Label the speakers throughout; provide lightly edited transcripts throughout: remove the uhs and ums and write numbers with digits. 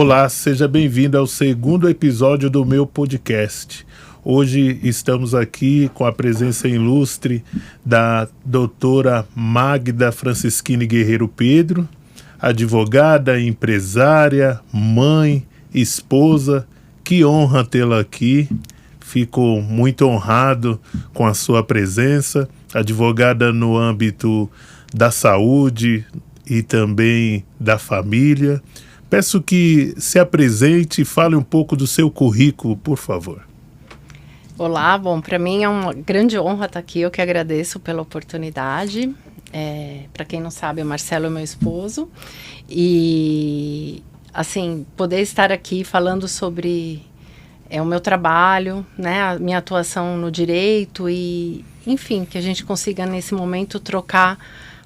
Speaker 1: Olá, seja bem-vindo ao segundo episódio do meu podcast. Hoje estamos aqui com a presença ilustre da doutora Magda Francischini Guerreiro Pedro, advogada, empresária, mãe, esposa. Que honra tê-la aqui. Fico muito honrado com a sua presença, advogada no âmbito da saúde e também da família. Peço que se apresente e fale um pouco do seu currículo, por favor.
Speaker 2: Olá, bom, para mim é uma grande honra estar aqui, eu que agradeço pela oportunidade. Para quem não sabe, o Marcelo é meu esposo. E, assim, poder estar aqui falando sobre o meu trabalho, né, a minha atuação no direito e, enfim, que a gente consiga nesse momento trocar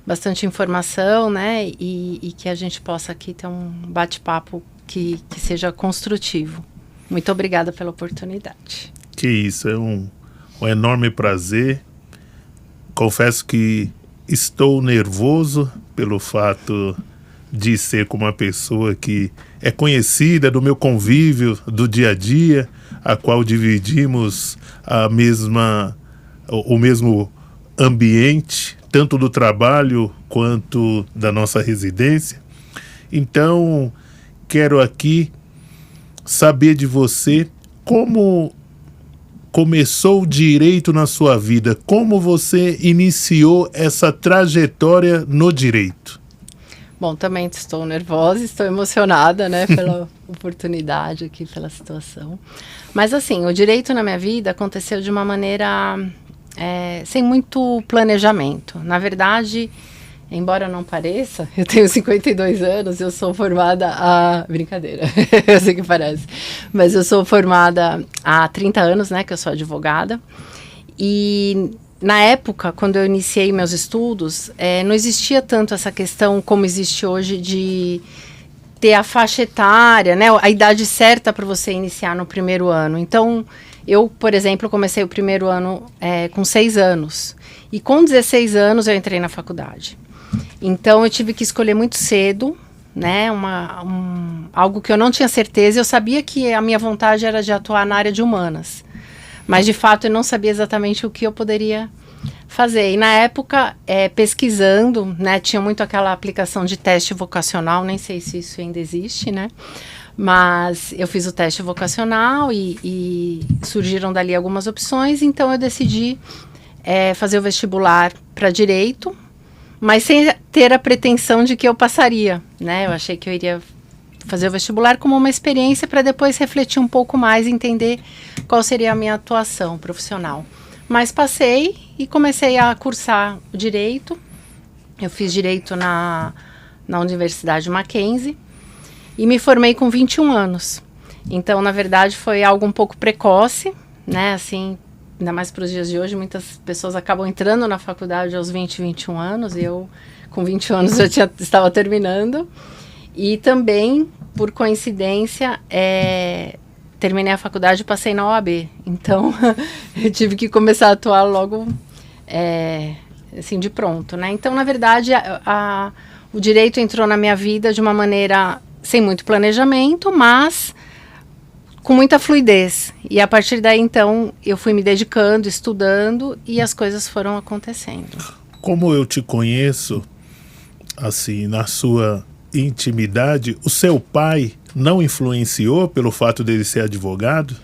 Speaker 2: bastante informação, né, e que a gente possa aqui ter um bate-papo que seja construtivo. Muito obrigada pela oportunidade.
Speaker 1: Que isso, é um enorme prazer. Confesso que estou nervoso pelo fato de ser com uma pessoa que é conhecida do meu convívio do dia a dia, a qual dividimos o mesmo ambiente, tanto do trabalho quanto da nossa residência. Então, quero aqui saber de você como começou o direito na sua vida, como você iniciou essa trajetória no direito.
Speaker 2: Bom, também estou nervosa, estou emocionada, né, pela oportunidade aqui, pela situação. Mas assim, o direito na minha vida aconteceu de uma maneira sem muito planejamento. Na verdade, embora não pareça, eu tenho 52 anos, eu sou formada brincadeira, eu sei que parece. Mas eu sou formada há 30 anos, né, que eu sou advogada. E na época, quando eu iniciei meus estudos, não existia tanto essa questão como existe hoje de ter a faixa etária, né, a idade certa para você iniciar no primeiro ano. Então, eu, por exemplo, comecei o primeiro ano com 6 anos. E com 16 anos eu entrei na faculdade. Então, eu tive que escolher muito cedo, né, algo que eu não tinha certeza. Eu sabia que a minha vontade era de atuar na área de humanas. Mas, de fato, eu não sabia exatamente o que eu poderia fazer. E, na época, pesquisando, né, tinha muito aquela aplicação de teste vocacional, nem sei se isso ainda existe, né? Mas eu fiz o teste vocacional e surgiram dali algumas opções. Então, eu decidi fazer o vestibular para Direito, mas sem ter a pretensão de que eu passaria, né? Eu achei que eu iria fazer o vestibular como uma experiência para depois refletir um pouco mais e entender qual seria a minha atuação profissional. Mas passei e comecei a cursar o Direito. Eu fiz Direito na Universidade Mackenzie e me formei com 21 anos. Então, na verdade, foi algo um pouco precoce, né? Assim, ainda mais para os dias de hoje, muitas pessoas acabam entrando na faculdade aos 20, 21 anos, e eu, com 20 anos, estava terminando. E também, por coincidência, terminei a faculdade e passei na OAB. Então, eu tive que começar a atuar logo, assim, de pronto, né? Então, na verdade, o direito entrou na minha vida de uma maneira sem muito planejamento, mas com muita fluidez. E a partir daí, então, eu fui me dedicando, estudando, e as coisas foram acontecendo.
Speaker 1: Como eu te conheço, assim, na sua intimidade, o seu pai não influenciou pelo fato dele ser advogado?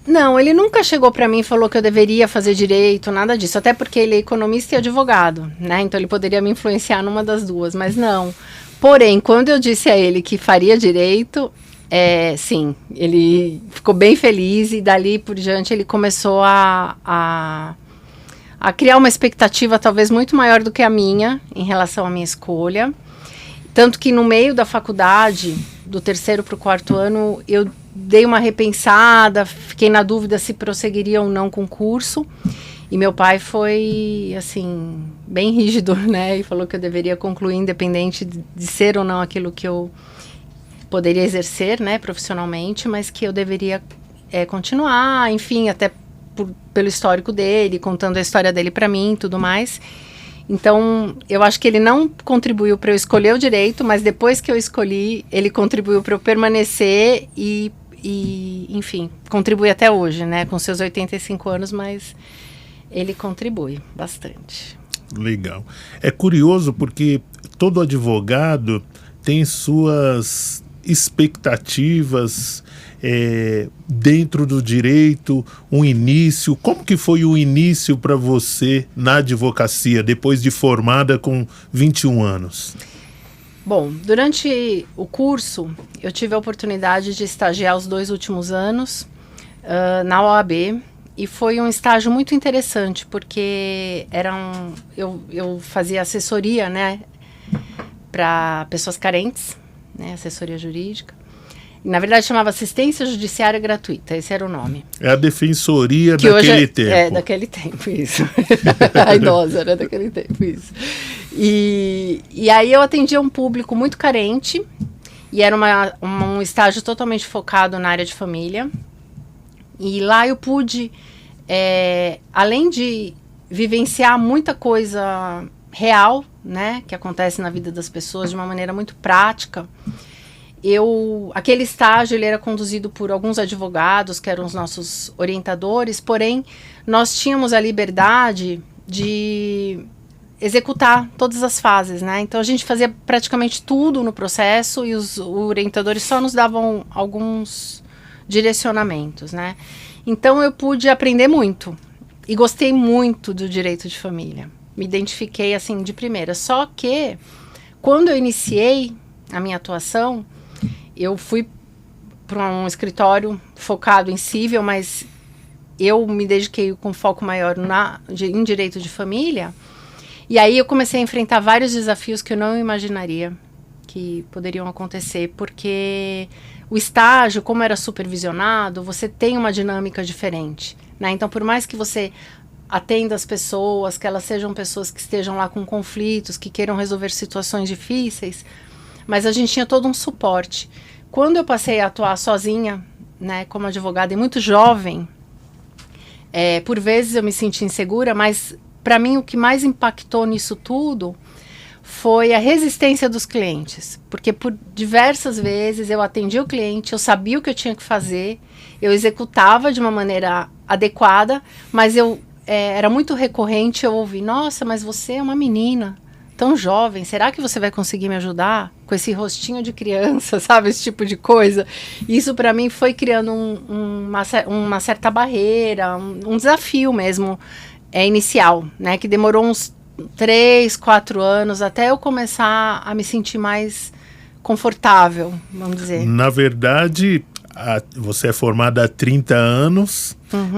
Speaker 2: Não, ele nunca chegou para mim e falou que eu deveria fazer direito, nada disso. Até porque ele é economista e advogado, né? Então ele poderia me influenciar numa das duas, mas não. Porém, quando eu disse a ele que faria direito, sim, ele ficou bem feliz e dali por diante ele começou a criar uma expectativa talvez muito maior do que a minha em relação à minha escolha. Tanto que no meio da faculdade, do 3º para o 4º ano, eu dei uma repensada, fiquei na dúvida se prosseguiria ou não com o curso. E meu pai foi, assim, bem rígido, né? E falou que eu deveria concluir independente de ser ou não aquilo que eu poderia exercer, né, profissionalmente, mas que eu deveria continuar, enfim, até pelo histórico dele, contando a história dele para mim e tudo mais. Então, eu acho que ele não contribuiu para eu escolher o direito, mas depois que eu escolhi, ele contribuiu para eu permanecer e, enfim, contribui até hoje, né? Com seus 85 anos, mas ele contribui bastante.
Speaker 1: Legal. É curioso porque todo advogado tem suas expectativas dentro do direito, um início. Como que foi o início para você na advocacia, depois de formada com 21 anos?
Speaker 2: Bom, durante o curso, eu tive a oportunidade de estagiar os 2 últimos anos na OAB, e foi um estágio muito interessante, porque eu fazia assessoria, né, para pessoas carentes, né, assessoria jurídica. Na verdade, chamava Assistência Judiciária Gratuita, esse era o nome.
Speaker 1: É a defensoria que daquele tempo.
Speaker 2: É, daquele tempo, isso. A idosa, né, daquele tempo, isso. E aí eu atendia um público muito carente, e era um estágio totalmente focado na área de família. E lá eu pude, além de vivenciar muita coisa real, né, que acontece na vida das pessoas de uma maneira muito prática, aquele estágio ele era conduzido por alguns advogados, que eram os nossos orientadores, porém, nós tínhamos a liberdade de executar todas as fases, né? Então, a gente fazia praticamente tudo no processo e os orientadores só nos davam alguns direcionamentos, né? Então, eu pude aprender muito e gostei muito do direito de família. Me identifiquei, assim, de primeira. Só que, quando eu iniciei a minha atuação, eu fui para um escritório focado em cível, mas eu me dediquei com foco maior em direito de família. E aí eu comecei a enfrentar vários desafios que eu não imaginaria que poderiam acontecer, porque o estágio, como era supervisionado, você tem uma dinâmica diferente, né? Então, por mais que você atenda as pessoas, que elas sejam pessoas que estejam lá com conflitos, que queiram resolver situações difíceis, mas a gente tinha todo um suporte. Quando eu passei a atuar sozinha, né, como advogada e muito jovem, por vezes eu me senti insegura, mas para mim o que mais impactou nisso tudo foi a resistência dos clientes, porque por diversas vezes eu atendia o cliente, eu sabia o que eu tinha que fazer, eu executava de uma maneira adequada, mas era muito recorrente eu ouvir: nossa, mas você é uma menina tão jovem, será que você vai conseguir me ajudar com esse rostinho de criança, sabe, esse tipo de coisa? Isso para mim foi criando uma certa barreira, um desafio mesmo inicial, né, que demorou uns 3, 4 anos até eu começar a me sentir mais confortável, vamos dizer.
Speaker 1: Na verdade, você é formada há 30 anos,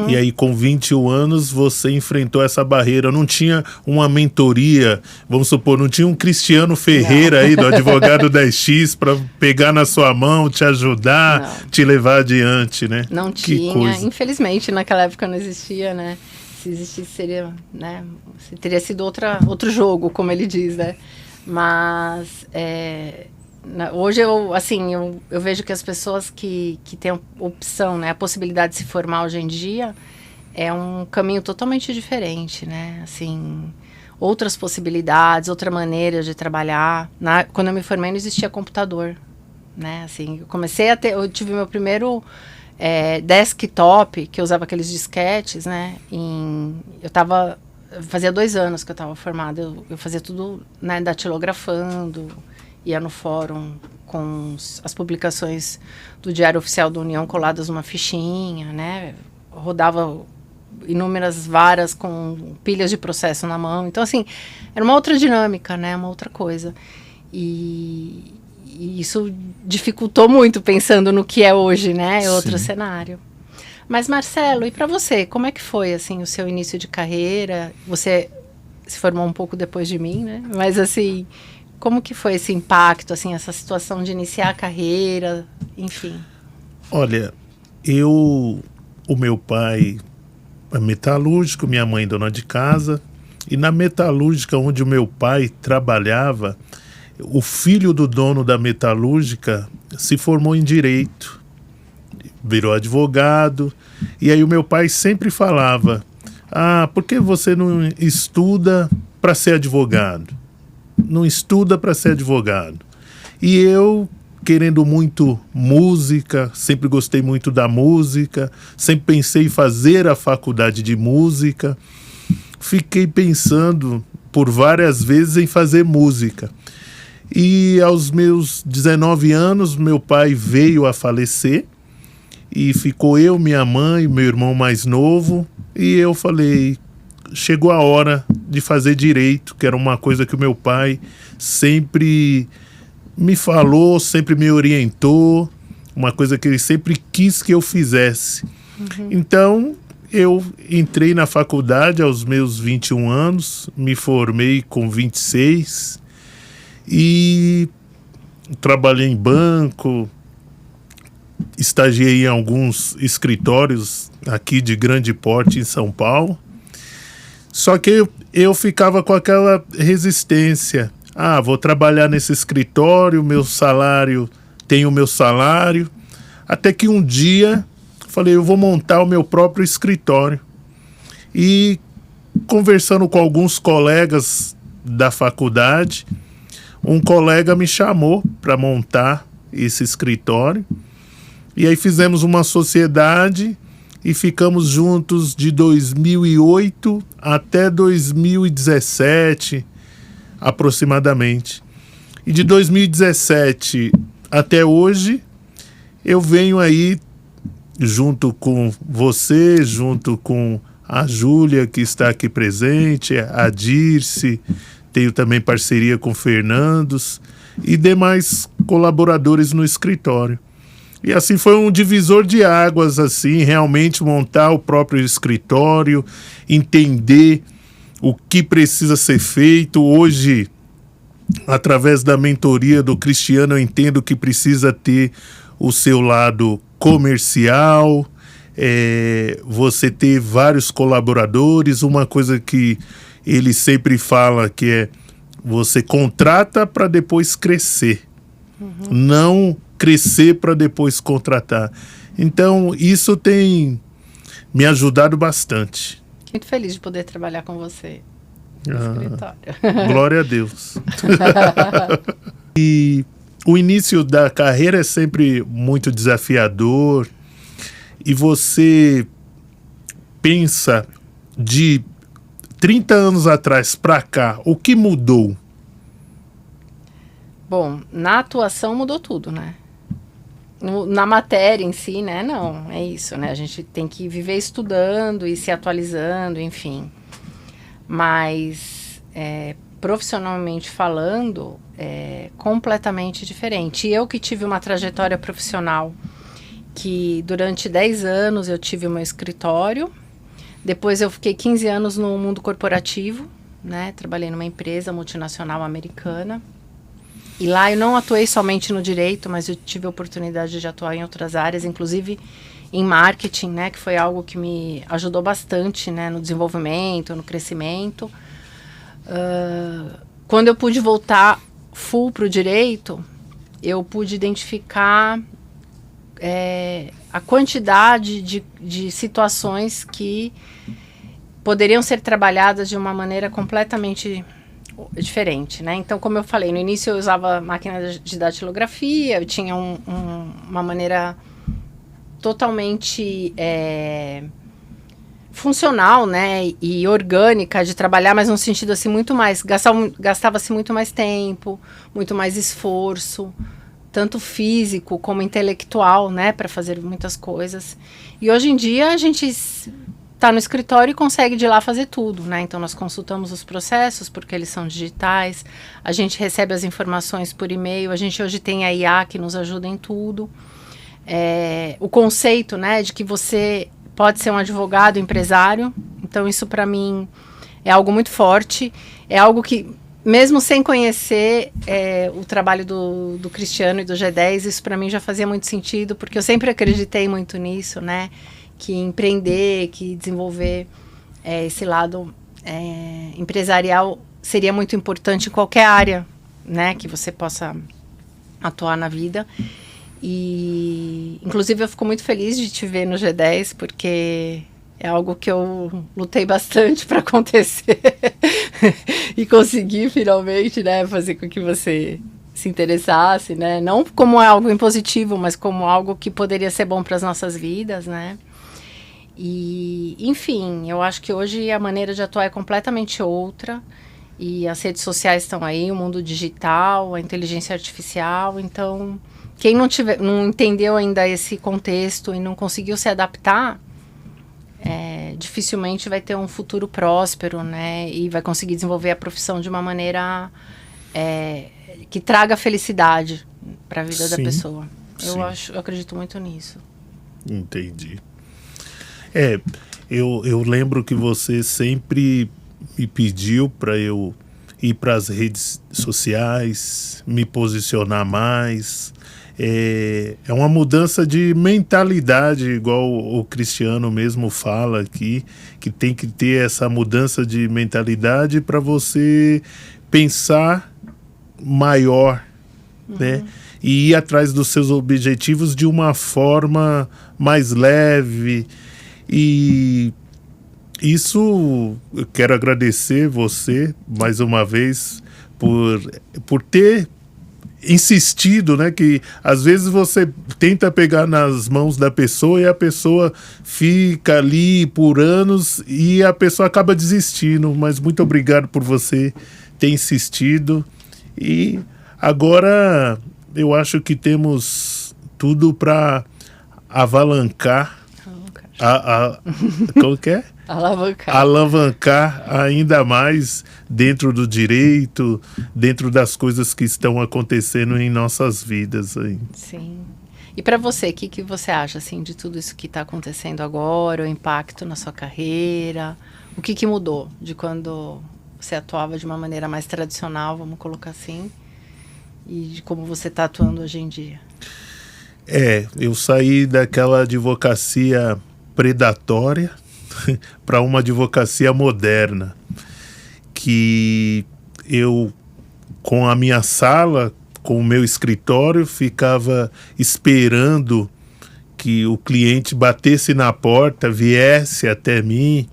Speaker 1: e aí com 21 anos você enfrentou essa barreira. Não tinha uma mentoria, vamos supor, não tinha um Cristiano Ferreira aí, do Advogado 10X, para pegar na sua mão, te ajudar, te levar adiante, né?
Speaker 2: Não tinha, infelizmente naquela época não existia, né? Se existisse seria, né? Teria sido outro jogo, como ele diz, né? Mas hoje eu vejo que as pessoas que têm a opção, né, a possibilidade de se formar hoje em dia, é um caminho totalmente diferente, né? Assim, outras possibilidades, outra maneira de trabalhar. Quando eu me formei não existia computador, né? Assim, eu tive meu primeiro desktop, que eu usava aqueles disquetes, né? Fazia 2 anos que eu estava formada, eu fazia tudo, né, datilografando, ia no fórum com as publicações do Diário Oficial da União coladas numa fichinha, né? Rodava inúmeras varas com pilhas de processo na mão. Então, assim, era uma outra dinâmica, né? Uma outra coisa. E isso dificultou muito pensando no que é hoje, né? É outro cenário. Mas, Marcelo, e para você? Como é que foi, assim, o seu início de carreira? Você se formou um pouco depois de mim, né? Mas, assim, como que foi esse impacto, assim, essa situação de iniciar a carreira, enfim?
Speaker 1: Olha, o meu pai é metalúrgico, minha mãe dona de casa, e na metalúrgica onde o meu pai trabalhava, o filho do dono da metalúrgica se formou em direito, virou advogado, e aí o meu pai sempre falava: por que você não estuda para ser advogado, não estuda para ser advogado. E eu, querendo muito música, sempre gostei muito da música, sempre pensei em fazer a faculdade de música, fiquei pensando por várias vezes em fazer música. E aos meus 19 anos, meu pai veio a falecer, e ficou eu, minha mãe, meu irmão mais novo, e eu falei, chegou a hora de fazer direito, que era uma coisa que o meu pai sempre me falou, sempre me orientou, uma coisa que ele sempre quis que eu fizesse. Então, eu entrei na faculdade aos meus 21 anos, me formei com 26 e trabalhei em banco, estagiei em alguns escritórios aqui de grande porte em São Paulo. Só que eu ficava com aquela resistência. Vou trabalhar nesse escritório, tenho meu salário. Até que um dia falei, eu vou montar o meu próprio escritório. E conversando com alguns colegas da faculdade, um colega me chamou para montar esse escritório. E aí fizemos uma sociedade e ficamos juntos de 2008 até 2017, aproximadamente. E de 2017 até hoje, eu venho aí, junto com você, junto com a Júlia, que está aqui presente, a Dirce, tenho também parceria com o Fernandos e demais colaboradores no escritório. E assim foi um divisor de águas, assim, realmente montar o próprio escritório, entender o que precisa ser feito. Hoje, através da mentoria do Cristiano, eu entendo que precisa ter o seu lado comercial, você ter vários colaboradores. Uma coisa que ele sempre fala que é você contrata para depois crescer, não crescer para depois contratar. Então, isso tem me ajudado bastante.
Speaker 2: Muito feliz de poder trabalhar com você no escritório.
Speaker 1: Glória a Deus. E o início da carreira é sempre muito desafiador. E você pensa de 30 anos atrás para cá, o que mudou?
Speaker 2: Bom, na atuação mudou tudo, né? Na matéria em si, né? Não, é isso, né? A gente tem que viver estudando e se atualizando, enfim. Mas, profissionalmente falando, é completamente diferente. E eu que tive uma trajetória profissional que durante 10 anos eu tive o meu escritório, depois eu fiquei 15 anos no mundo corporativo, né? Trabalhei numa empresa multinacional americana. E lá eu não atuei somente no direito, mas eu tive a oportunidade de atuar em outras áreas, inclusive em marketing, né, que foi algo que me ajudou bastante, né, no desenvolvimento, no crescimento. Quando eu pude voltar full para o direito, eu pude identificar a quantidade de situações que poderiam ser trabalhadas de uma maneira completamente diferente, né? Então, como eu falei, no início eu usava máquina de datilografia, eu tinha uma maneira totalmente funcional, né, e orgânica de trabalhar, mas num sentido assim muito mais, gastava-se muito mais tempo, muito mais esforço, tanto físico como intelectual, né, para fazer muitas coisas. E hoje em dia a gente está no escritório e consegue de lá fazer tudo, né? Então nós consultamos os processos porque eles são digitais, a gente recebe as informações por e-mail, a gente hoje tem a IA que nos ajuda em tudo. O conceito, né, de que você pode ser um advogado empresário, então isso para mim é algo muito forte, é algo que mesmo sem conhecer o trabalho do Cristiano e do G10, isso para mim já fazia muito sentido, porque eu sempre acreditei muito nisso, né? Que empreender, que desenvolver esse lado empresarial seria muito importante em qualquer área, né, que você possa atuar na vida. E, inclusive, eu fico muito feliz de te ver no G10, porque é algo que eu lutei bastante para acontecer. e conseguir finalmente, né, fazer com que você se interessasse, né, não como algo impositivo, mas como algo que poderia ser bom para as nossas vidas, né. E, enfim, eu acho que hoje a maneira de atuar é completamente outra, e as redes sociais estão aí, o mundo digital, a inteligência artificial, então quem não entendeu ainda esse contexto e não conseguiu se adaptar, dificilmente vai ter um futuro próspero, né? E vai conseguir desenvolver a profissão de uma maneira que traga felicidade para a vida da pessoa. Eu acredito muito nisso.
Speaker 1: Entendi. Eu lembro que você sempre me pediu para eu ir para as redes sociais, me posicionar mais. É uma mudança de mentalidade, igual o Cristiano mesmo fala aqui, que tem que ter essa mudança de mentalidade para você pensar maior, né? E ir atrás dos seus objetivos de uma forma mais leve. E isso, eu quero agradecer você mais uma vez por ter insistido, né? Que às vezes você tenta pegar nas mãos da pessoa e a pessoa fica ali por anos e a pessoa acaba desistindo. Mas muito obrigado por você ter insistido. E agora eu acho que temos tudo para avalancar. Como que é? Alavancar ainda mais dentro do direito, dentro das coisas que estão acontecendo em nossas vidas aí.
Speaker 2: Sim. E para você, o que você acha assim de tudo isso que está acontecendo agora, o impacto na sua carreira? O que mudou de quando você atuava de uma maneira mais tradicional, vamos colocar assim, e de como você está atuando hoje em dia?
Speaker 1: Eu saí daquela advocacia predatória para uma advocacia moderna, que eu, com a minha sala, com o meu escritório, ficava esperando que o cliente batesse na porta, viesse até mim,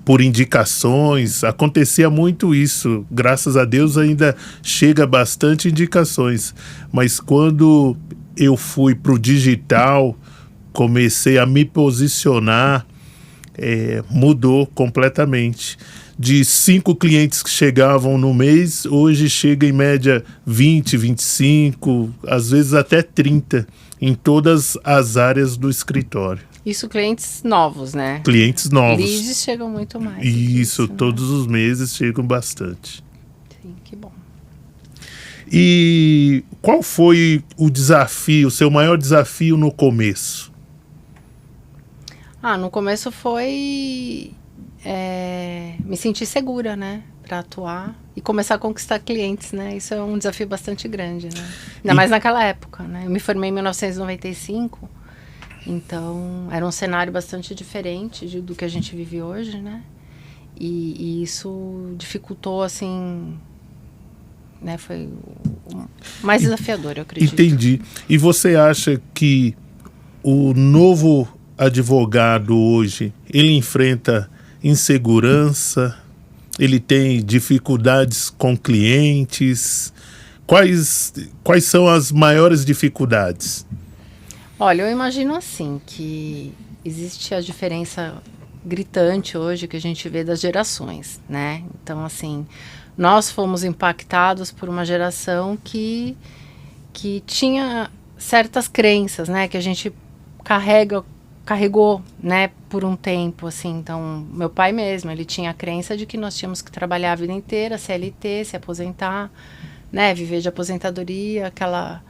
Speaker 1: por indicações. Acontecia muito isso. Graças a Deus ainda chega bastante indicações. Mas quando eu fui para o digital, comecei a me posicionar, mudou completamente. De 5 clientes que chegavam no mês, hoje chega em média 20, 25, às vezes até 30, em todas as áreas do escritório.
Speaker 2: Isso, clientes novos, né?
Speaker 1: Clientes novos.
Speaker 2: Leads chegam muito mais.
Speaker 1: Isso, todos os meses chegam bastante.
Speaker 2: Sim, que bom.
Speaker 1: E qual foi o desafio, o seu maior desafio no começo?
Speaker 2: No começo foi me sentir segura, né? Para atuar e começar a conquistar clientes, né? Isso é um desafio bastante grande, né? Ainda mais naquela época, né? Eu me formei em 1995, então era um cenário bastante diferente do que a gente vive hoje, né? E isso dificultou, assim, né? Foi o mais desafiador, eu acredito.
Speaker 1: Entendi. E você acha que o novo advogado hoje, ele enfrenta insegurança, ele tem dificuldades com clientes? Quais são as maiores dificuldades?
Speaker 2: Olha, eu imagino assim, que existe a diferença gritante hoje que a gente vê das gerações, né? Então, assim, nós fomos impactados por uma geração que tinha certas crenças, né? Que a gente carregou, né, por um tempo, assim. Então, meu pai mesmo, ele tinha a crença de que nós tínhamos que trabalhar a vida inteira, CLT, se aposentar, né, viver de aposentadoria, aquela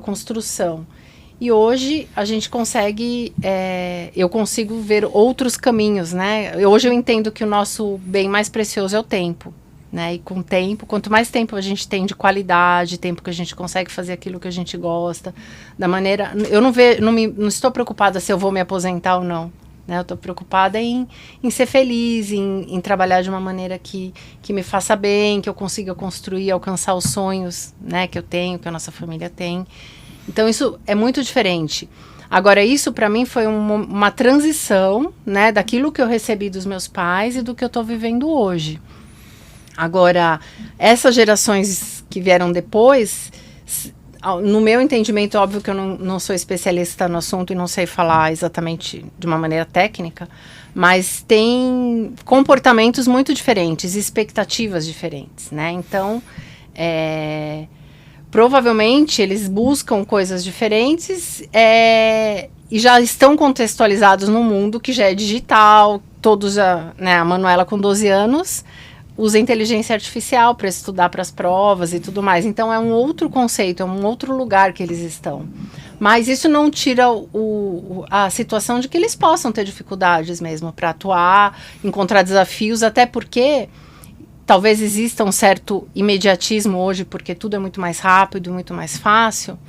Speaker 2: construção. E hoje a gente consegue, eu consigo ver outros caminhos, né? Hoje eu entendo que o nosso bem mais precioso é o tempo, né? E com o tempo, quanto mais tempo a gente tem de qualidade, tempo que a gente consegue fazer aquilo que a gente gosta, da maneira... Eu não estou preocupada se eu vou me aposentar ou não, né? Eu estou preocupada em ser feliz, em trabalhar de uma maneira que me faça bem, que eu consiga construir, alcançar os sonhos, né, que eu tenho, que a nossa família tem. Então, isso é muito diferente. Agora, isso para mim foi uma transição, né, daquilo que eu recebi dos meus pais e do que eu estou vivendo hoje. Agora, essas gerações que vieram depois, no meu entendimento, óbvio que eu não sou especialista no assunto e não sei falar exatamente de uma maneira técnica, mas tem comportamentos muito diferentes, expectativas diferentes, né? Então, provavelmente eles buscam coisas diferentes e já estão contextualizados num mundo que já é digital, todos né, a Manuela com 12 anos usa inteligência artificial para estudar para as provas e tudo mais. Então, é um outro conceito, é um outro lugar que eles estão. Mas isso não tira a situação de que eles possam ter dificuldades mesmo para atuar, encontrar desafios, até porque talvez exista um certo imediatismo hoje, porque tudo é muito mais rápido, muito mais fácil,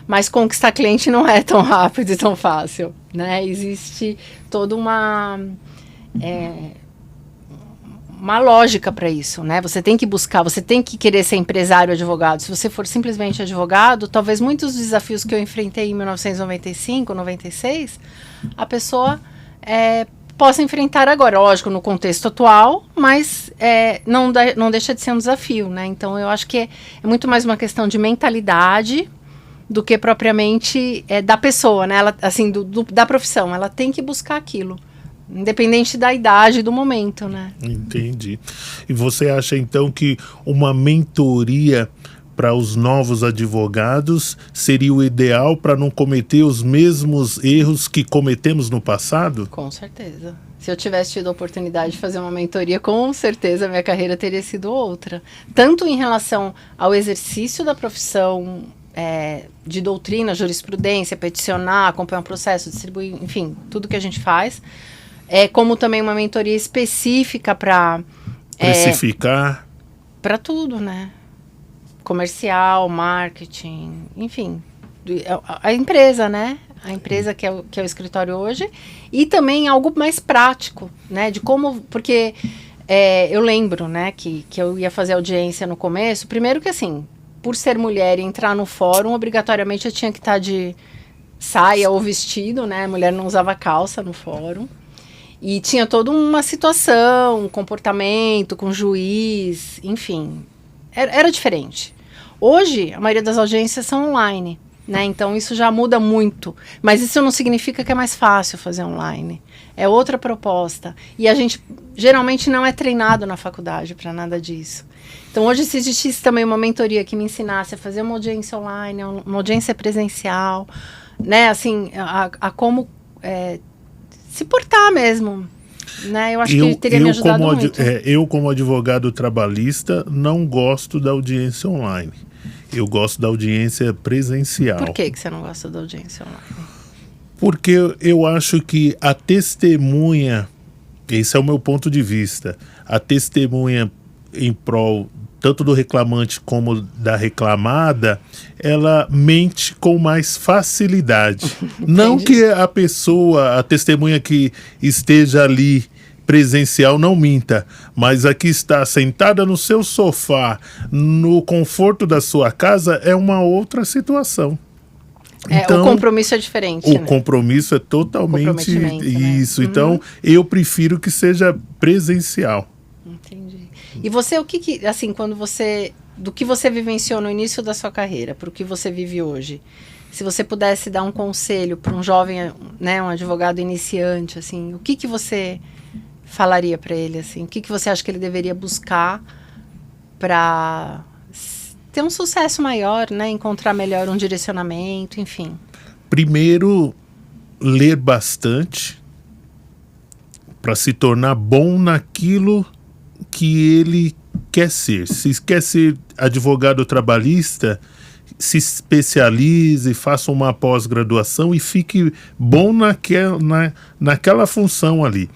Speaker 2: mas conquistar cliente não é tão rápido e tão fácil, né? Existe toda uma lógica para isso, né? Você tem que buscar, você tem que querer ser empresário, advogado. Se você for simplesmente advogado, talvez muitos dos desafios que eu enfrentei em 1995, 96, a pessoa possa enfrentar agora, lógico, no contexto atual, mas não deixa de ser um desafio, né? Então, eu acho que é muito mais uma questão de mentalidade do que propriamente da pessoa, né? Ela, assim, da profissão. Ela tem que buscar aquilo. Independente da idade, do momento, né?
Speaker 1: Entendi. E você acha, então, que uma mentoria para os novos advogados seria o ideal para não cometer os mesmos erros que cometemos no passado?
Speaker 2: Com certeza. Se eu tivesse tido a oportunidade de fazer uma mentoria, com certeza minha carreira teria sido outra. Tanto em relação ao exercício da profissão, de doutrina, jurisprudência, peticionar, acompanhar um processo, distribuir, enfim, tudo que a gente faz, como também uma mentoria específica para...
Speaker 1: Precificar.
Speaker 2: Para tudo, né? Comercial, marketing, enfim. A empresa, né? A empresa que é o escritório hoje. E também algo mais prático, né? De como... Porque eu lembro, né? Que eu ia fazer audiência no começo. Primeiro que, assim, por ser mulher e entrar no fórum, obrigatoriamente eu tinha que estar de saia ou vestido, né? A mulher não usava calça no fórum. E tinha toda uma situação, um comportamento com juiz, enfim, era diferente. Hoje, a maioria das audiências são online, né? Então, isso já muda muito. Mas isso não significa que é mais fácil fazer online. É outra proposta. E a gente, geralmente, não é treinado na faculdade para nada disso. Então, hoje, se existisse também uma mentoria que me ensinasse a fazer uma audiência online, uma audiência presencial, né? Assim, a como... se portar mesmo, né? Eu acho que teria me ajudado muito.
Speaker 1: Eu, como advogado trabalhista, não gosto da audiência online. Eu gosto da audiência presencial.
Speaker 2: Por que você não gosta da audiência online?
Speaker 1: Porque eu acho que a testemunha, esse é o meu ponto de vista, a testemunha em prol tanto do reclamante como da reclamada, ela mente com mais facilidade. Não que a pessoa, a testemunha que esteja ali presencial não minta, mas a que está sentada no seu sofá, no conforto da sua casa, é uma outra situação.
Speaker 2: Então, o compromisso é diferente.
Speaker 1: O compromisso é totalmente isso. Né? Então, eu prefiro que seja presencial.
Speaker 2: Entendi. E você, assim, do que você vivenciou no início da sua carreira para o que você vive hoje, se você pudesse dar um conselho para um jovem, né, um advogado iniciante, assim, o que você falaria para ele, assim? O que você acha que ele deveria buscar para ter um sucesso maior, né, encontrar melhor um direcionamento, enfim?
Speaker 1: Primeiro, ler bastante para se tornar bom naquilo que ele quer ser. Se quer ser advogado trabalhista, se especialize, faça uma pós-graduação e fique bom naquela função ali.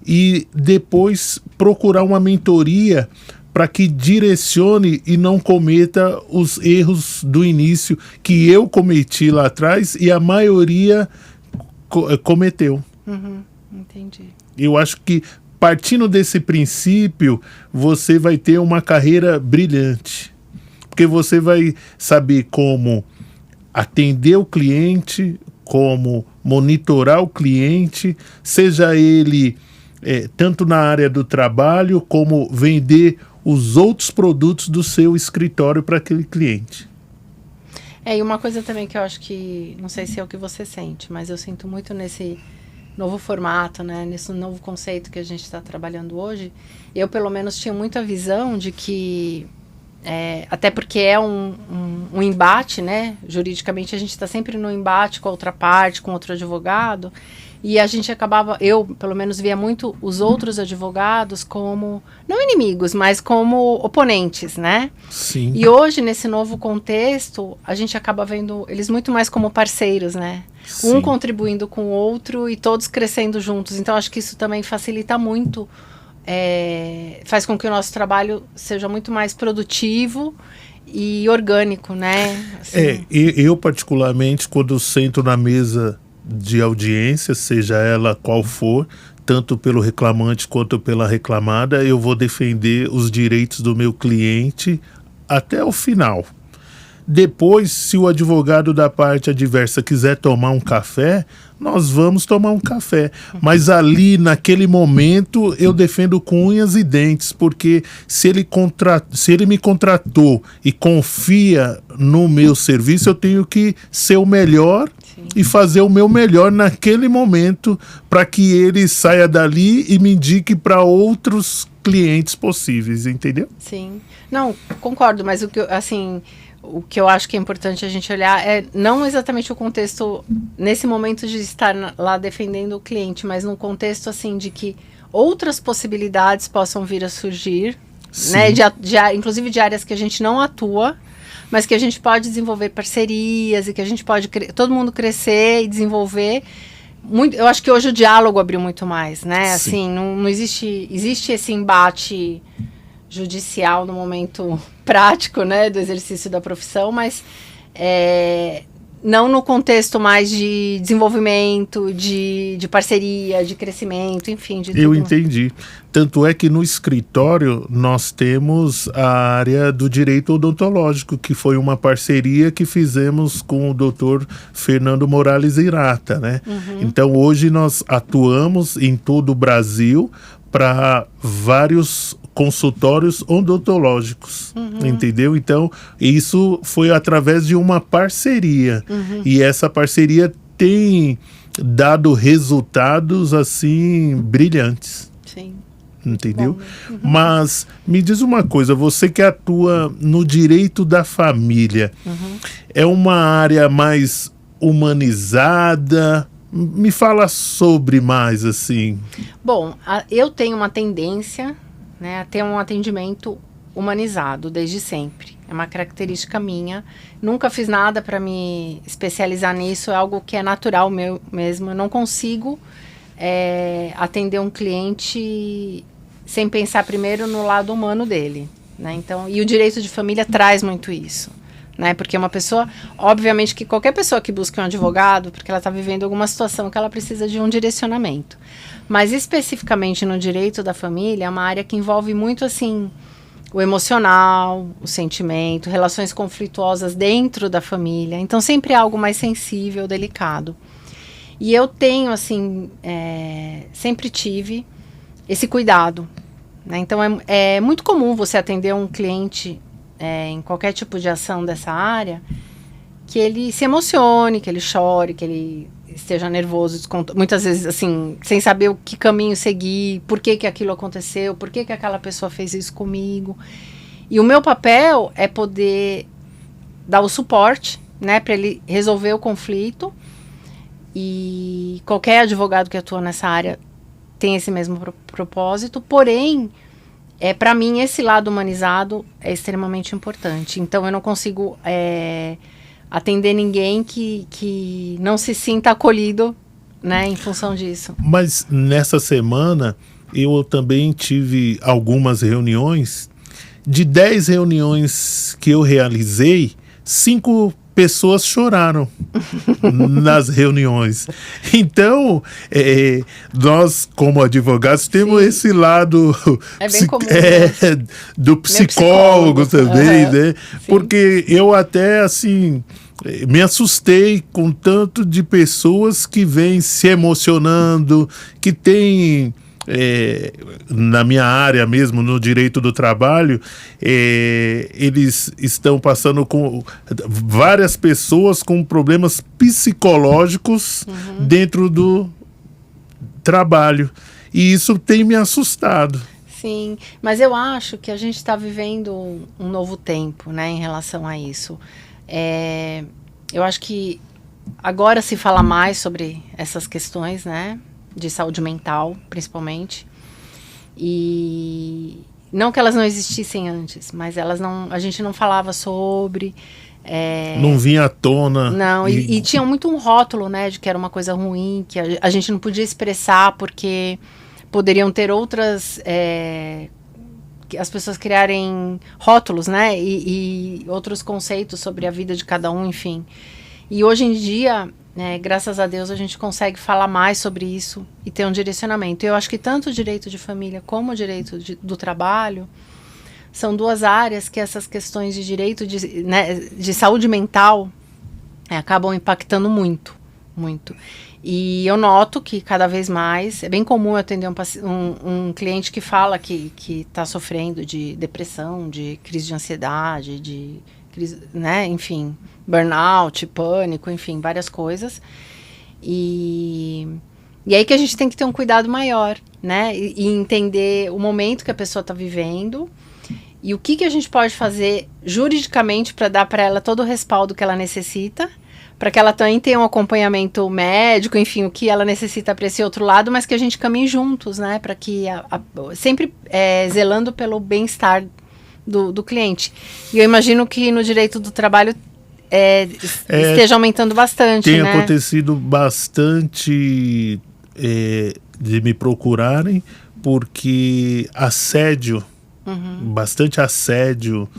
Speaker 1: E depois procurar uma mentoria para que direcione e não cometa os erros do início que eu cometi lá atrás e a maioria cometeu.
Speaker 2: Entendi.
Speaker 1: Eu acho que partindo desse princípio, você vai ter uma carreira brilhante. Porque você vai saber como atender o cliente, como monitorar o cliente, seja ele tanto na área do trabalho, como vender os outros produtos do seu escritório para aquele cliente.
Speaker 2: E uma coisa também que eu acho que, não sei se é o que você sente, mas eu sinto muito nesse novo formato, né, nesse novo conceito que a gente está trabalhando hoje. Eu, pelo menos, tinha muita visão de que, até porque é um embate, né, juridicamente a gente está sempre no embate com a outra parte, com outro advogado, e a gente acabava, eu pelo menos via muito os outros advogados como, não inimigos, mas como oponentes, né?
Speaker 1: Sim.
Speaker 2: E hoje, nesse novo contexto, a gente acaba vendo eles muito mais como parceiros, né?
Speaker 1: Sim.
Speaker 2: Um contribuindo com o outro e todos crescendo juntos. Então, acho que isso também facilita muito, faz com que o nosso trabalho seja muito mais produtivo e orgânico, né? Assim.
Speaker 1: Eu particularmente, quando eu sento na mesa de audiência, seja ela qual for, tanto pelo reclamante quanto pela reclamada, eu vou defender os direitos do meu cliente até o final. Depois, se o advogado da parte adversa quiser tomar um café, nós vamos tomar um café. Mas ali, naquele momento, eu defendo com unhas e dentes, porque se ele me contratou e confia no meu serviço, eu tenho que ser o melhor. Sim. E fazer o meu melhor naquele momento para que ele saia dali e me indique para outros clientes possíveis, entendeu?
Speaker 2: Sim. Não, concordo, mas o que eu acho que é importante a gente olhar é não exatamente o contexto nesse momento de estar lá defendendo o cliente, mas num contexto assim de que outras possibilidades possam vir a surgir, né, inclusive de áreas que a gente não atua, mas que a gente pode desenvolver parcerias e que a gente pode todo mundo crescer e desenvolver. Muito, eu acho que hoje o diálogo abriu muito mais, né? Assim, não existe esse embate judicial no momento prático, né, do exercício da profissão, mas não no contexto mais de desenvolvimento, de parceria, de crescimento, enfim. De
Speaker 1: Eu entendi. Tanto é que no escritório nós temos a área do direito odontológico, que foi uma parceria que fizemos com o doutor Fernando Morales Hirata, né? Uhum. Então hoje nós atuamos em todo o Brasil para vários consultórios odontológicos, entendeu? Então, isso foi através de uma parceria. E essa parceria tem dado resultados, assim, brilhantes.
Speaker 2: Sim.
Speaker 1: Entendeu? Mas me diz uma coisa, você que atua no direito da família, é uma área mais humanizada? Me fala sobre mais, assim.
Speaker 2: Bom, eu tenho uma tendência, né, a ter um atendimento humanizado desde sempre. É uma característica minha. Nunca fiz nada para me especializar nisso, é algo que é natural meu mesmo. Eu não consigo atender um cliente sem pensar primeiro no lado humano dele, né? Então, e o direito de família traz muito isso. Né? Porque uma pessoa, obviamente que qualquer pessoa que busca um advogado, porque ela está vivendo alguma situação que ela precisa de um direcionamento. Mas especificamente no direito da família, é uma área que envolve muito assim o emocional, o sentimento, relações conflituosas dentro da família. Então sempre é algo mais sensível, delicado. E eu tenho assim, sempre tive esse cuidado. Né? Então é muito comum você atender um cliente em qualquer tipo de ação dessa área, que ele se emocione, que ele chore, que ele esteja nervoso, muitas vezes assim, sem saber o que caminho seguir, por que aquilo aconteceu, por que aquela pessoa fez isso comigo. E o meu papel é poder dar o suporte, né, para ele resolver o conflito, e qualquer advogado que atua nessa área tem esse mesmo propósito, porém, para mim, esse lado humanizado é extremamente importante. Então, eu não consigo atender ninguém que não se sinta acolhido, né, em função disso.
Speaker 1: Mas nessa semana, eu também tive algumas reuniões. De 10 reuniões que eu realizei, 5 pessoas choraram nas reuniões. Então, nós, como advogados, temos esse lado
Speaker 2: bem comum,
Speaker 1: do psicólogo também, né? Sim. Porque eu até, assim, me assustei com tanto de pessoas que vêm se emocionando, que tem, na minha área mesmo, no direito do trabalho, eles estão passando com várias pessoas com problemas psicológicos dentro do trabalho. E isso tem me assustado.
Speaker 2: Sim, mas eu acho que a gente está vivendo um novo tempo, né, em relação a isso. Eu acho que agora se fala mais sobre essas questões, né, de saúde mental, principalmente. E não que elas não existissem antes, mas a gente não falava sobre.
Speaker 1: Não vinha à tona.
Speaker 2: Não, e tinha muito um rótulo, né, de que era uma coisa ruim, que a gente não podia expressar porque poderiam ter outras... as pessoas criarem rótulos, né, e outros conceitos sobre a vida de cada um, enfim. E hoje em dia, graças a Deus, a gente consegue falar mais sobre isso e ter um direcionamento. Eu acho que tanto o direito de família como o direito do trabalho são duas áreas que essas questões de direito de saúde mental acabam impactando muito, muito. E eu noto que cada vez mais, é bem comum eu atender um cliente que fala que está sofrendo de depressão, de crise de ansiedade, de crise, né, enfim, burnout, pânico, enfim, várias coisas. E aí que a gente tem que ter um cuidado maior, né, e entender o momento que a pessoa está vivendo e o que a gente pode fazer juridicamente para dar para ela todo o respaldo que ela necessita, para que ela também tenha um acompanhamento médico, enfim, o que ela necessita para esse outro lado, mas que a gente caminhe juntos, né, para que sempre zelando pelo bem-estar do cliente. E eu imagino que no direito do trabalho esteja aumentando bastante,
Speaker 1: tem,
Speaker 2: né?
Speaker 1: acontecido bastante de me procurarem, porque assédio, bastante assédio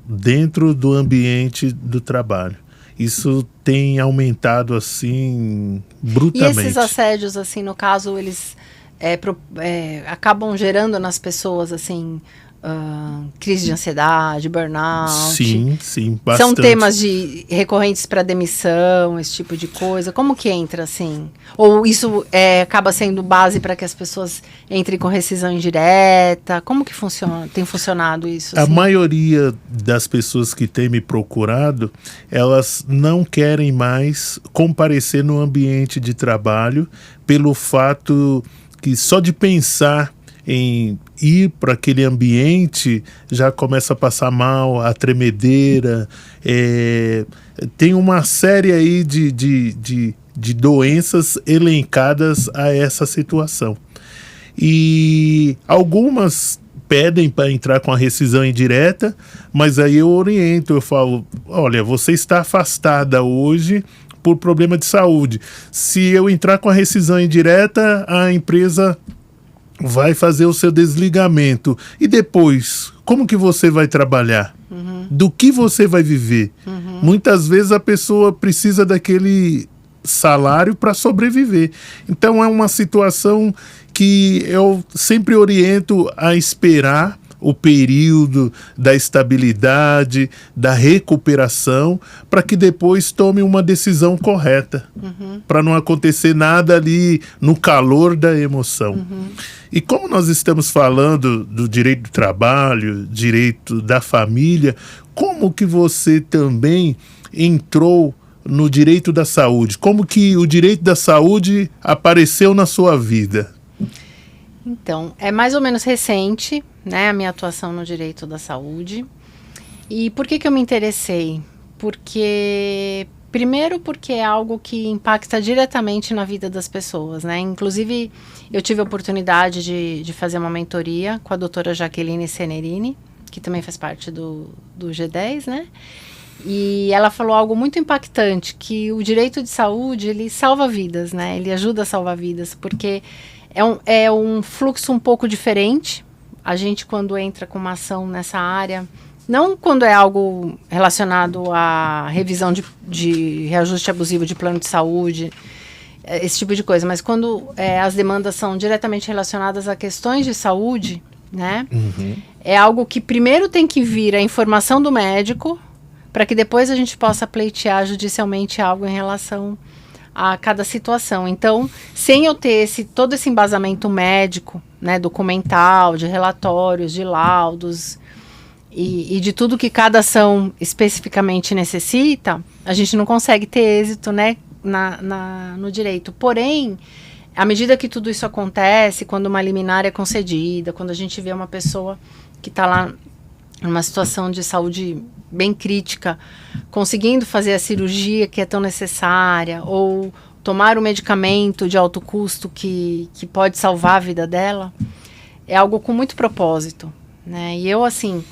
Speaker 1: dentro do ambiente do trabalho. Isso tem aumentado, assim, brutalmente.
Speaker 2: E esses assédios, assim, no caso, eles acabam gerando nas pessoas, assim, crise de ansiedade, burnout.
Speaker 1: Sim, bastante.
Speaker 2: São temas recorrentes para demissão, esse tipo de coisa. Como que entra, assim? Ou isso acaba sendo base para que as pessoas entrem com rescisão indireta? Como que funciona? Tem funcionado isso?
Speaker 1: A
Speaker 2: assim?
Speaker 1: maioria das pessoas que têm me procurado, elas não querem mais comparecer no ambiente de trabalho pelo fato que só de pensar em ir para aquele ambiente já começa a passar mal, a tremedeira, tem uma série aí de doenças elencadas a essa situação. E algumas pedem para entrar com a rescisão indireta, mas aí eu oriento, eu falo, olha, você está afastada hoje por problema de saúde. Se eu entrar com a rescisão indireta, a empresa vai fazer o seu desligamento. E depois, como que você vai trabalhar? Do que você vai viver? Muitas vezes a pessoa precisa daquele salário para sobreviver. Então é uma situação que eu sempre oriento a esperar o período da estabilidade, da recuperação, para que depois tome uma decisão correta, para não acontecer nada ali no calor da emoção. E como nós estamos falando do direito do trabalho, direito da família, como que você também entrou no direito da saúde? Como que o direito da saúde apareceu na sua vida?
Speaker 2: Então, é mais ou menos recente, né, a minha atuação no direito da saúde. E por que eu me interessei? Primeiro porque é algo que impacta diretamente na vida das pessoas, né? Inclusive, eu tive a oportunidade de fazer uma mentoria com a doutora Jaqueline Cenerini, que também faz parte do G10, né? E ela falou algo muito impactante, que o direito de saúde, ele salva vidas, né? Ele ajuda a salvar vidas, porque é um fluxo um pouco diferente. A gente, quando entra com uma ação nessa área, não quando é algo relacionado à revisão de reajuste abusivo de plano de saúde, esse tipo de coisa, mas quando as demandas são diretamente relacionadas a questões de saúde, né? É algo que primeiro tem que vir a informação do médico para que depois a gente possa pleitear judicialmente algo em relação a cada situação. Então, sem eu ter todo esse embasamento médico, né, documental, de relatórios, de laudos e de tudo que cada ação especificamente necessita, a gente não consegue ter êxito, né, no direito. Porém, à medida que tudo isso acontece, quando uma liminar é concedida, quando a gente vê uma pessoa que está lá numa situação de saúde bem crítica, conseguindo fazer a cirurgia que é tão necessária, ou tomar o medicamento de alto custo que pode salvar a vida dela, é algo com muito propósito, né? E eu, assim,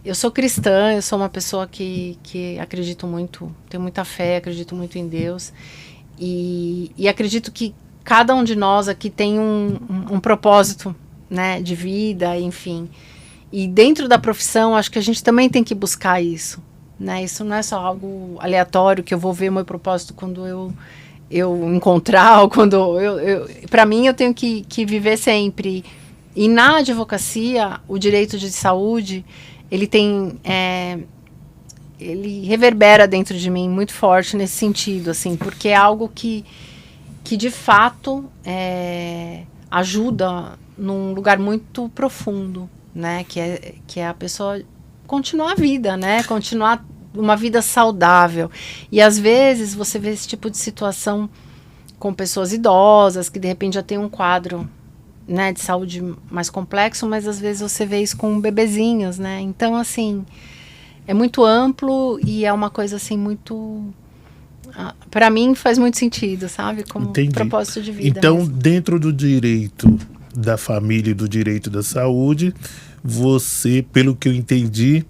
Speaker 2: eu sou cristã, eu sou uma pessoa que acredito muito, tenho muita fé, acredito muito em Deus, e acredito que cada um de nós aqui tem um propósito, né, de vida, enfim. E dentro da profissão, acho que a gente também tem que buscar isso, né? Isso não é só algo aleatório, que eu vou ver o meu propósito quando eu encontrar, ou quando para mim, eu tenho que viver sempre. E na advocacia, o direito de saúde, ele tem... ele reverbera dentro de mim muito forte nesse sentido, assim, porque é algo que de fato ajuda num lugar muito profundo, né? Que é a pessoa continuar a vida, né? Continuar uma vida saudável. E às vezes você vê esse tipo de situação com pessoas idosas que de repente já tem um quadro, né, de saúde mais complexo, mas às vezes você vê isso com bebezinhos, né? Então, assim, é muito amplo e é uma coisa assim muito... para mim faz muito sentido, sabe? Como
Speaker 1: Entendi.
Speaker 2: Propósito de vida.
Speaker 1: Então,
Speaker 2: mesmo.
Speaker 1: Dentro do direito da família e do direito da saúde, você, pelo que eu entendi,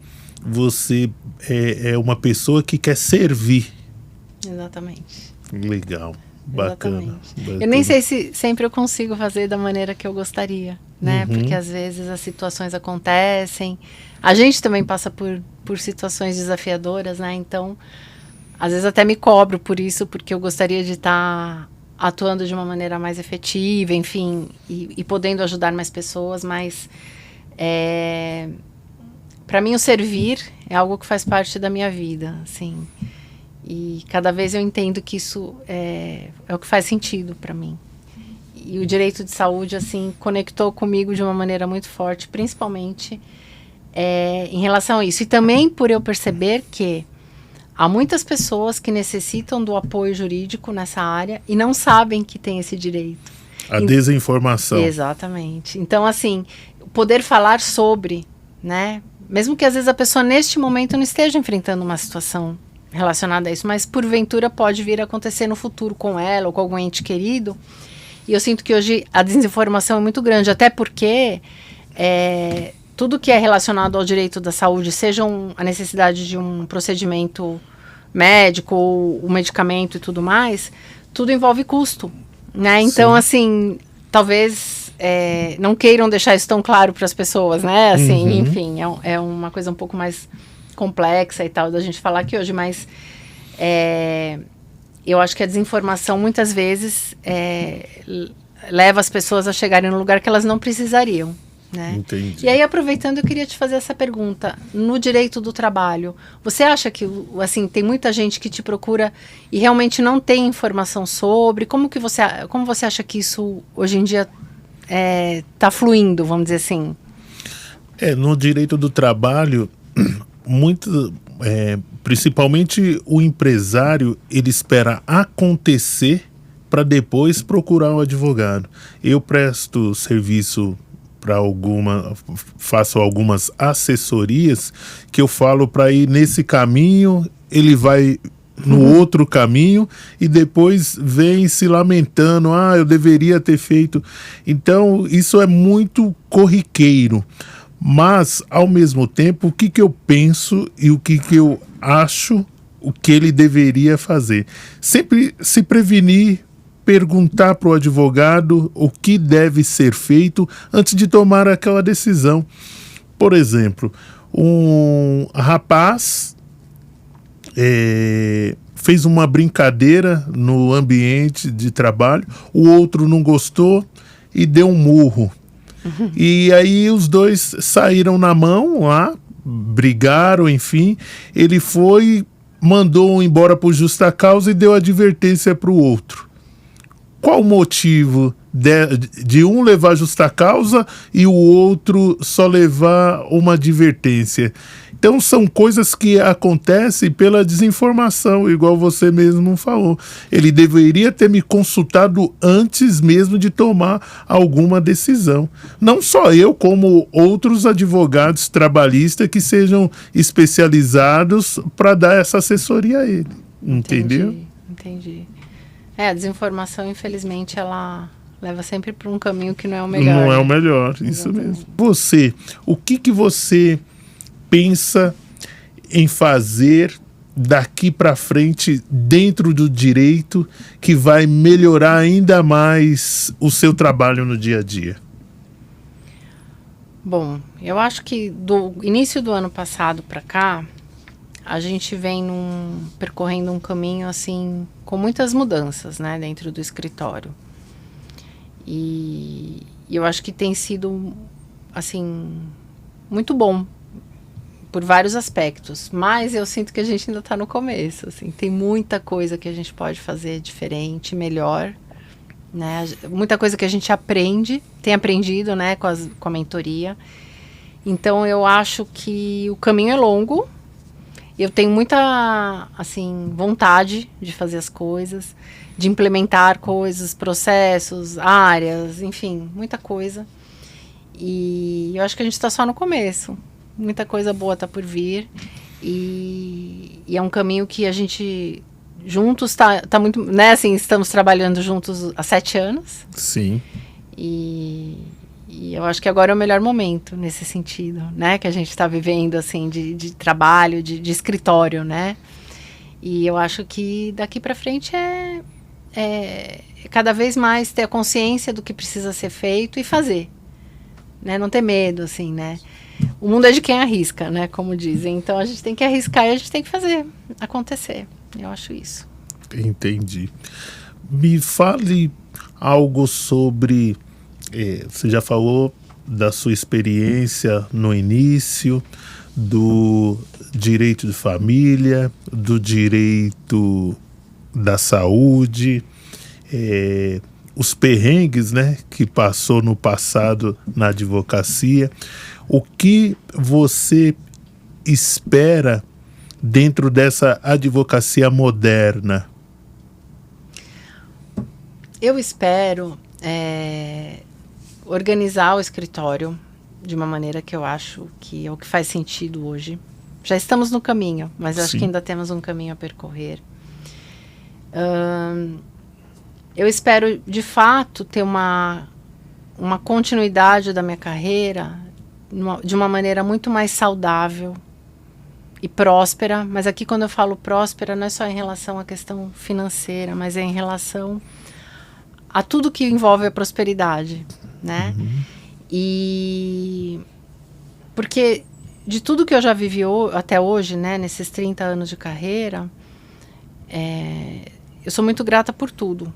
Speaker 1: você é uma pessoa que quer servir.
Speaker 2: Exatamente.
Speaker 1: Legal, bacana.
Speaker 2: Exatamente. Eu nem sei se sempre eu consigo fazer da maneira que eu gostaria, né? Porque às vezes as situações acontecem. A gente também passa por situações desafiadoras, né? Então, às vezes até me cobro por isso, porque eu gostaria de estar atuando de uma maneira mais efetiva, enfim, e podendo ajudar mais pessoas, mas para mim o servir é algo que faz parte da minha vida, assim, e cada vez eu entendo que isso é o que faz sentido para mim. E o direito de saúde, assim, conectou comigo de uma maneira muito forte, principalmente em relação a isso. E também por eu perceber que há muitas pessoas que necessitam do apoio jurídico nessa área e não sabem que tem esse direito.
Speaker 1: A desinformação.
Speaker 2: Exatamente. Então, assim, poder falar sobre, né? Mesmo que às vezes a pessoa neste momento não esteja enfrentando uma situação relacionada a isso, mas porventura pode vir a acontecer no futuro com ela ou com algum ente querido. E eu sinto que hoje a desinformação é muito grande, até porque tudo que é relacionado ao direito da saúde, seja a necessidade de um procedimento médico, ou o medicamento e tudo mais, tudo envolve custo, né? Então, assim, talvez não queiram deixar isso tão claro para as pessoas, né? Assim, enfim, é uma coisa um pouco mais complexa e tal da gente falar aqui hoje, mas eu acho que a desinformação muitas vezes leva as pessoas a chegarem no lugar que elas não precisariam. Né?
Speaker 1: Entendi.
Speaker 2: E aí, aproveitando, eu queria te fazer essa pergunta. No direito do trabalho, você acha que, assim, tem muita gente que te procura e realmente não tem informação sobre? Como você acha que isso, hoje em dia, está fluindo, vamos dizer assim?
Speaker 1: No direito do trabalho, principalmente o empresário, ele espera acontecer para depois procurar um advogado. Eu presto serviço faço algumas assessorias que eu falo para ir nesse caminho, ele vai no outro caminho e depois vem se lamentando, eu deveria ter feito. Então, isso é muito corriqueiro. Mas, ao mesmo tempo, o que eu penso e o que eu acho o que ele deveria fazer? Sempre se prevenir, perguntar para o advogado o que deve ser feito antes de tomar aquela decisão. Por exemplo, um rapaz fez uma brincadeira no ambiente de trabalho, o outro não gostou e deu um murro. E aí os dois saíram na mão lá brigaram, enfim, ele foi, mandou um embora por justa causa e deu advertência para o outro. Qual o motivo de um levar justa causa e o outro só levar uma advertência? Então são coisas que acontecem pela desinformação, igual você mesmo falou. Ele deveria ter me consultado antes mesmo de tomar alguma decisão. Não só eu, como outros advogados trabalhistas que sejam especializados para dar essa assessoria a ele. Entendeu?
Speaker 2: Entendi. A desinformação, infelizmente, ela leva sempre para um caminho que não é o melhor.
Speaker 1: Não é o melhor, isso mesmo. Você, o que você pensa em fazer daqui para frente dentro do direito que vai melhorar ainda mais o seu trabalho no dia a dia?
Speaker 2: Bom, eu acho que do início do ano passado para cá, a gente vem percorrendo um caminho assim com muitas mudanças, né, dentro do escritório. E eu acho que tem sido assim muito bom por vários aspectos, mas eu sinto que a gente ainda está no começo, assim, tem muita coisa que a gente pode fazer diferente, melhor, né? Muita coisa que a gente tem aprendido, né, com a mentoria. Então eu acho que o caminho é longo. Eu tenho muita, assim, vontade de fazer as coisas, de implementar coisas, processos, áreas, enfim, muita coisa. E eu acho que a gente está só no começo. Muita coisa boa está por vir. E é um caminho que a gente, juntos, tá muito, né, assim, estamos trabalhando juntos há 7 anos.
Speaker 1: Sim.
Speaker 2: E eu acho que agora é o melhor momento nesse sentido, né? Que a gente está vivendo, assim, de trabalho, de escritório, né? E eu acho que daqui para frente é cada vez mais ter a consciência do que precisa ser feito e fazer, né? Não ter medo, assim, né? O mundo é de quem arrisca, né? Como dizem. Então a gente tem que arriscar e a gente tem que fazer acontecer. Eu acho isso.
Speaker 1: Entendi. Me fale algo sobre... você já falou da sua experiência no início, do direito de família, do direito da saúde, os perrengues, né, que passou no passado na advocacia. O que você espera dentro dessa advocacia moderna?
Speaker 2: Eu espero organizar o escritório de uma maneira que eu acho que é o que faz sentido hoje. Já estamos no caminho, mas acho que ainda temos um caminho a percorrer. Eu espero, de fato, ter uma continuidade da minha carreira de uma maneira muito mais saudável e próspera. Mas aqui, quando eu falo próspera, não é só em relação à questão financeira, mas é em relação a tudo que envolve a prosperidade, né? E porque de tudo que eu já vivi até hoje, né, nesses 30 anos de carreira, eu sou muito grata por tudo,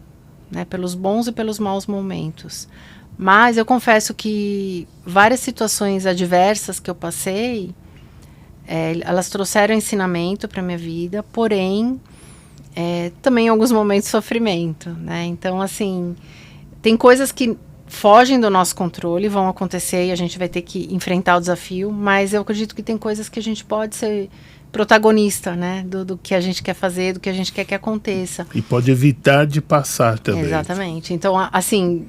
Speaker 2: né, pelos bons e pelos maus momentos. Mas eu confesso que várias situações adversas que eu passei, elas trouxeram ensinamento para minha vida, porém também em alguns momentos de sofrimento, né? Então, assim, tem coisas que fogem do nosso controle, vão acontecer e a gente vai ter que enfrentar o desafio, mas eu acredito que tem coisas que a gente pode ser protagonista, né? Do que a gente quer fazer, do que a gente quer que aconteça.
Speaker 1: E pode evitar de passar também.
Speaker 2: Exatamente. Então, assim,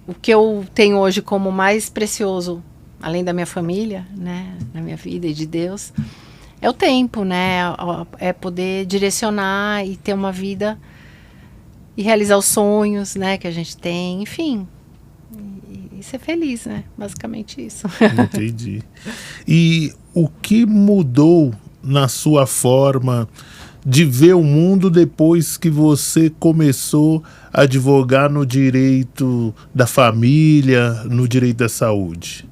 Speaker 2: o que eu tenho hoje como mais precioso, além da minha família, né? Na minha vida e de Deus, é o tempo, né? É poder direcionar e ter uma vida e realizar os sonhos, né? Que a gente tem, enfim. E ser feliz, né? Basicamente isso.
Speaker 1: Entendi. E o que mudou na sua forma de ver o mundo depois que você começou a advogar no direito da família, no direito da saúde?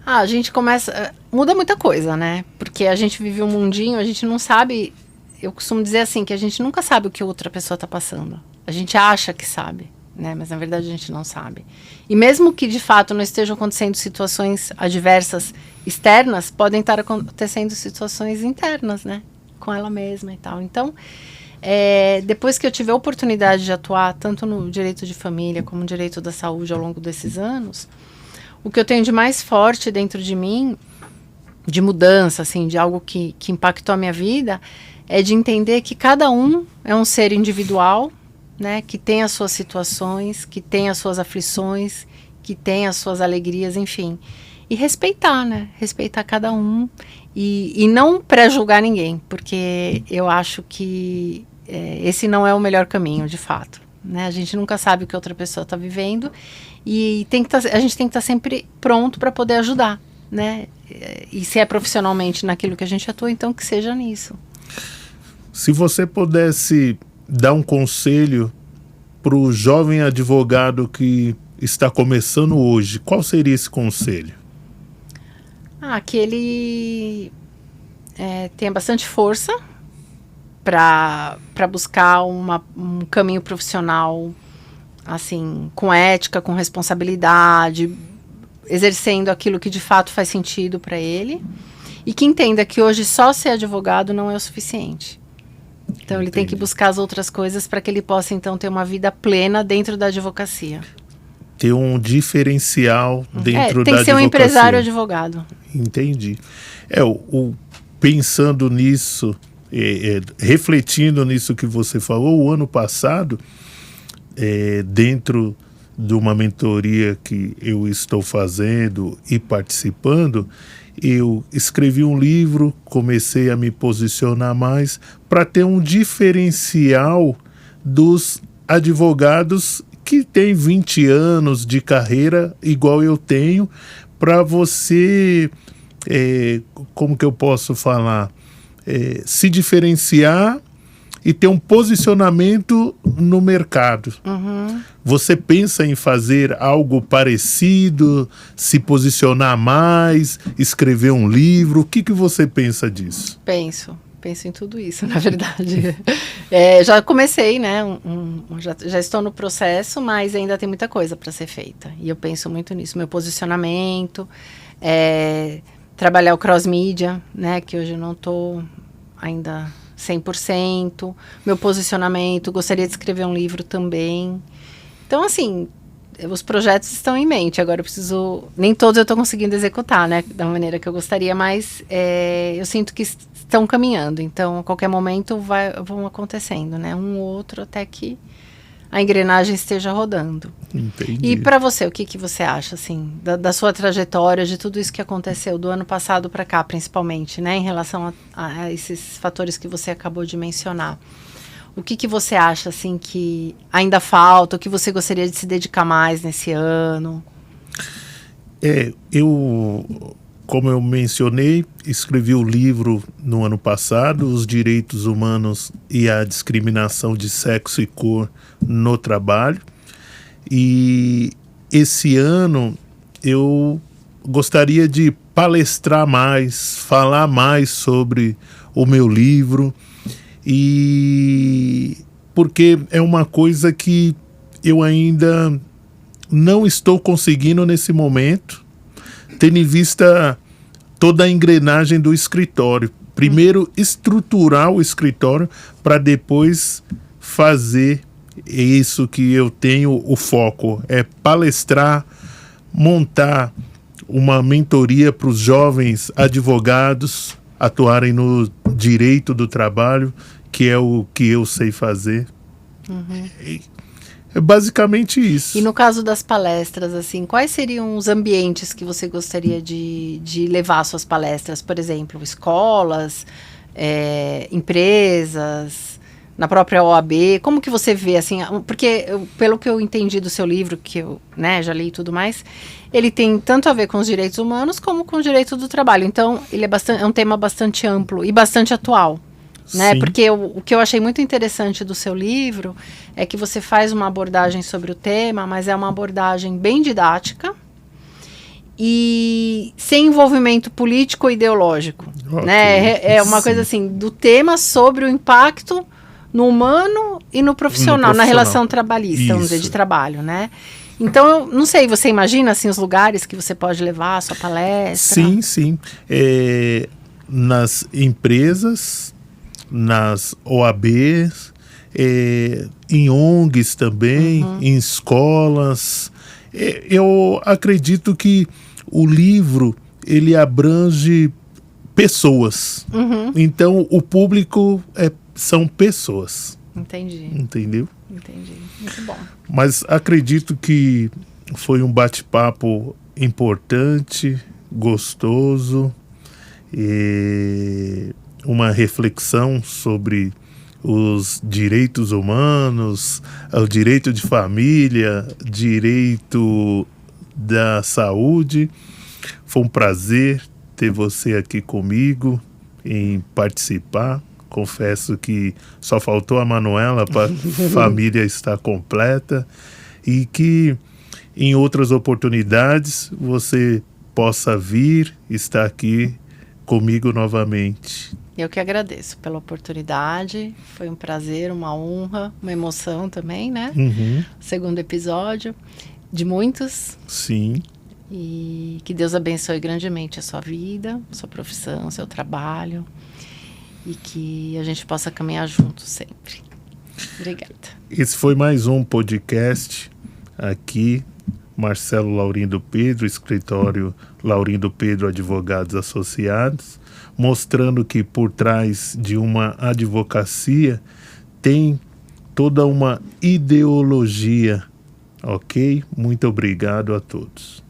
Speaker 2: A gente começa... Muda muita coisa, né? Porque a gente vive um mundinho, a gente não sabe... Eu costumo dizer assim, que a gente nunca sabe o que outra pessoa está passando. A gente acha que sabe, né? Mas na verdade a gente não sabe. E mesmo que de fato não estejam acontecendo situações adversas externas, podem estar acontecendo situações internas, né? Com ela mesma e tal. Então, depois que eu tive a oportunidade de atuar tanto no direito de família como no direito da saúde ao longo desses anos, o que eu tenho de mais forte dentro de mim, de mudança, assim, de algo que impactou a minha vida, é de entender que cada um é um ser individual, né, que tem as suas situações, que tem as suas aflições, que tem as suas alegrias, enfim. E respeitar, né? Respeitar cada um e não pré-julgar ninguém, porque eu acho que esse não é o melhor caminho, de fato, né? A gente nunca sabe o que outra pessoa está vivendo e a gente tem que estar sempre pronto para poder ajudar, né? E se é profissionalmente naquilo que a gente atua, então que seja nisso.
Speaker 1: Se você pudesse dar um conselho para o jovem advogado que está começando hoje, qual seria esse conselho?
Speaker 2: Que ele tenha bastante força para buscar um caminho profissional, assim, com ética, com responsabilidade, exercendo aquilo que de fato faz sentido para ele, e que entenda que hoje só ser advogado não é o suficiente. Então ele tem que buscar as outras coisas para que ele possa então ter uma vida plena dentro da advocacia.
Speaker 1: Ter um diferencial dentro da advocacia.
Speaker 2: Tem que ser um empresário advogado.
Speaker 1: Entendi. Pensando nisso, refletindo nisso que você falou, o ano passado, dentro de uma mentoria que eu estou fazendo e participando, eu escrevi um livro, comecei a me posicionar mais para ter um diferencial dos advogados que têm 20 anos de carreira, igual eu tenho, para você, como que eu posso falar, se diferenciar e ter um posicionamento no mercado.
Speaker 2: Uhum.
Speaker 1: Você pensa em fazer algo parecido, se posicionar mais, escrever um livro? O que você pensa disso?
Speaker 2: Penso em tudo isso, na verdade. Já comecei, né? Já estou no processo, mas ainda tem muita coisa para ser feita. E eu penso muito nisso, meu posicionamento, trabalhar o cross-media, né? Que hoje eu não estou ainda 100%, meu posicionamento, gostaria de escrever um livro também. Então, assim, os projetos estão em mente, agora eu preciso... Nem todos eu estou conseguindo executar, né, da maneira que eu gostaria, mas eu sinto que estão caminhando, então a qualquer momento vão acontecendo, né, um ou outro até que a engrenagem esteja rodando.
Speaker 1: Entendi.
Speaker 2: E para você, o que você acha, assim, da sua trajetória, de tudo isso que aconteceu do ano passado para cá, principalmente, né, em relação a esses fatores que você acabou de mencionar? O que você acha, assim, que ainda falta, o que você gostaria de se dedicar mais nesse ano?
Speaker 1: Como eu mencionei, escrevi o livro no ano passado, Os Direitos Humanos e a Discriminação de Sexo e Cor no Trabalho. E esse ano eu gostaria de palestrar mais, falar mais sobre o meu livro, e porque é uma coisa que eu ainda não estou conseguindo nesse momento, tendo em vista toda a engrenagem do escritório. Primeiro, estruturar o escritório para depois fazer isso que eu tenho o foco, palestrar, montar uma mentoria para os jovens advogados atuarem no direito do trabalho, que é o que eu sei fazer.
Speaker 2: Uhum.
Speaker 1: É basicamente isso.
Speaker 2: E no caso das palestras, assim, quais seriam os ambientes que você gostaria de levar suas palestras? Por exemplo, escolas, empresas, na própria OAB? Como que você vê, assim, porque pelo que eu entendi do seu livro, que eu, né, já li e tudo mais, ele tem tanto a ver com os direitos humanos como com o direito do trabalho. Então, ele é um tema bastante amplo e bastante atual. Né? Porque o que eu achei muito interessante do seu livro é que você faz uma abordagem sobre o tema, mas é uma abordagem bem didática e sem envolvimento político ou ideológico. Okay. Né? É uma coisa assim, do tema sobre o impacto no humano e no profissional, na relação trabalhista, vamos dizer, de trabalho, né? Então, não sei, você imagina assim os lugares que você pode levar a sua palestra?
Speaker 1: Sim, sim. Nas empresas, nas OABs, em ONGs também, em escolas. Eu acredito que o livro, ele abrange pessoas. Então, o público são pessoas.
Speaker 2: Entendi.
Speaker 1: Entendeu?
Speaker 2: Entendi. Muito bom.
Speaker 1: Mas acredito que foi um bate-papo importante, gostoso, e uma reflexão sobre os direitos humanos, o direito de família, direito da saúde. Foi um prazer ter você aqui comigo, em participar. Confesso que só faltou a Manuela para a família estar completa, e que em outras oportunidades você possa vir estar aqui comigo novamente.
Speaker 2: Eu que agradeço pela oportunidade, foi um prazer, uma honra, uma emoção também, né? Segundo episódio, de muitos.
Speaker 1: Sim.
Speaker 2: E que Deus abençoe grandemente a sua vida, sua profissão, seu trabalho, e que a gente possa caminhar juntos sempre. Obrigada.
Speaker 1: Esse foi mais um podcast aqui, Marcelo Laurindo Pedro, escritório Laurindo Pedro Advogados Associados, mostrando que por trás de uma advocacia tem toda uma ideologia, ok? Muito obrigado a todos.